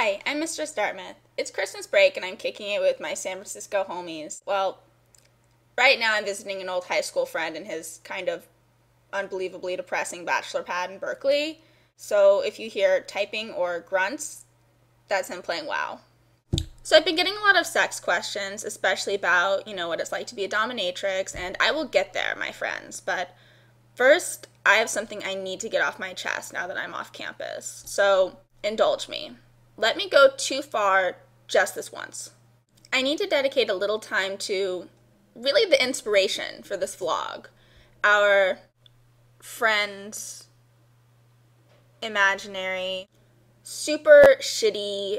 Hi, I'm Mr. Dartmouth. It's Christmas break and I'm kicking it with my San Francisco homies. Well, right now I'm visiting an old high school friend in his kind of unbelievably depressing bachelor pad in Berkeley. So if you hear typing or grunts, that's him playing WoW. So I've been getting a lot of sex questions, especially about, what it's like to be a dominatrix, and I will get there, my friends. But first, I have something I need to get off my chest now that I'm off campus. So indulge me. Let me go too far just this once. I need to dedicate a little time to really the inspiration for this vlog. Our friends, imaginary, super shitty,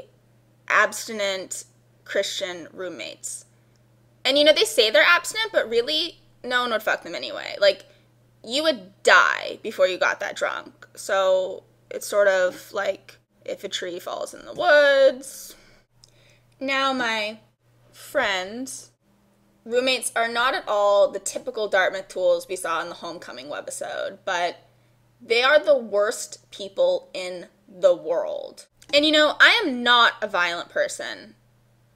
abstinent Christian roommates. And they say they're abstinent, but really, no one would fuck them anyway. Like, you would die before you got that drunk. So it's sort of like if a tree falls in the woods. Now, my friends, roommates are not at all the typical Dartmouth tools we saw in the Homecoming webisode, but they are the worst people in the world. And I am not a violent person.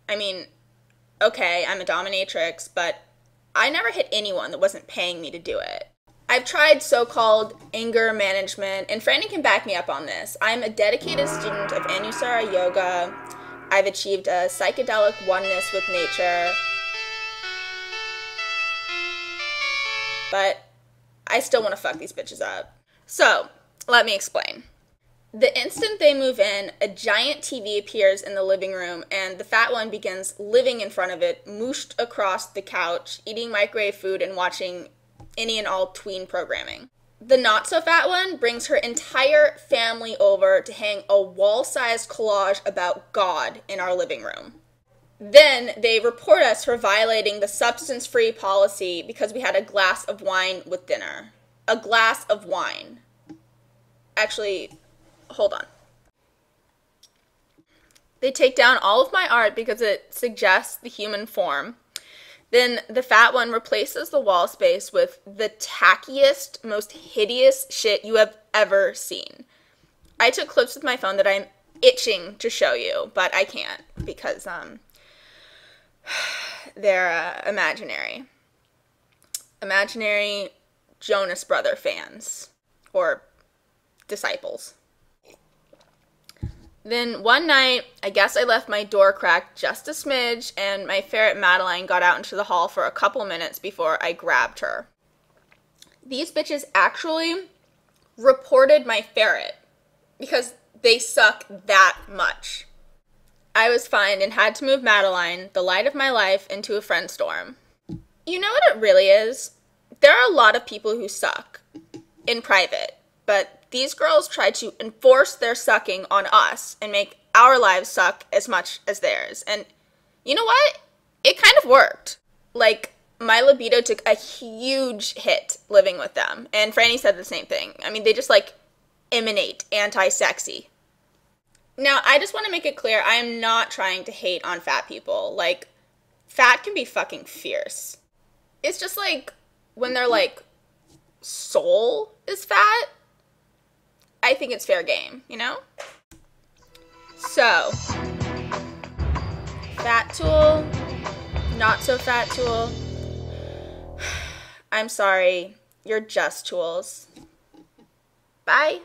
I mean, okay, I'm a dominatrix, but I never hit anyone that wasn't paying me to do it. I've tried so-called anger management, and Franny can back me up on this. I'm a dedicated student of Anusara Yoga. I've achieved a psychedelic oneness with nature. But I still want to fuck these bitches up. So, let me explain. The instant they move in, a giant TV appears in the living room, and the fat one begins living in front of it, mooshed across the couch, eating microwave food and watching any and all tween programming. The not-so-fat one brings her entire family over to hang a wall-sized collage about God in our living room. Then they report us for violating the substance-free policy because we had a glass of wine with dinner. A glass of wine. Actually, hold on. They take down all of my art because it suggests the human form. Then the fat one replaces the wall space with the tackiest, most hideous shit you have ever seen. I took clips with my phone that I'm itching to show you, but I can't because they're imaginary. Imaginary Jonas Brother fans or disciples. Then one night, I guess I left my door cracked just a smidge, and my ferret Madeline got out into the hall for a couple minutes before I grabbed her. These bitches actually reported my ferret because they suck that much. I was fined and had to move Madeline, the light of my life, into a friend storm. You know what it really is? There are a lot of people who suck in private, but these girls try to enforce their sucking on us and make our lives suck as much as theirs. And you know what? It kind of worked. Like, my libido took a huge hit living with them. And Franny said the same thing. I mean, they just, emanate anti-sexy. Now, I just want to make it clear, I am not trying to hate on fat people. Fat can be fucking fierce. It's just when their, soul is fat, I think it's fair game, So, fat tool, not so fat tool. I'm sorry, you're just tools. Bye.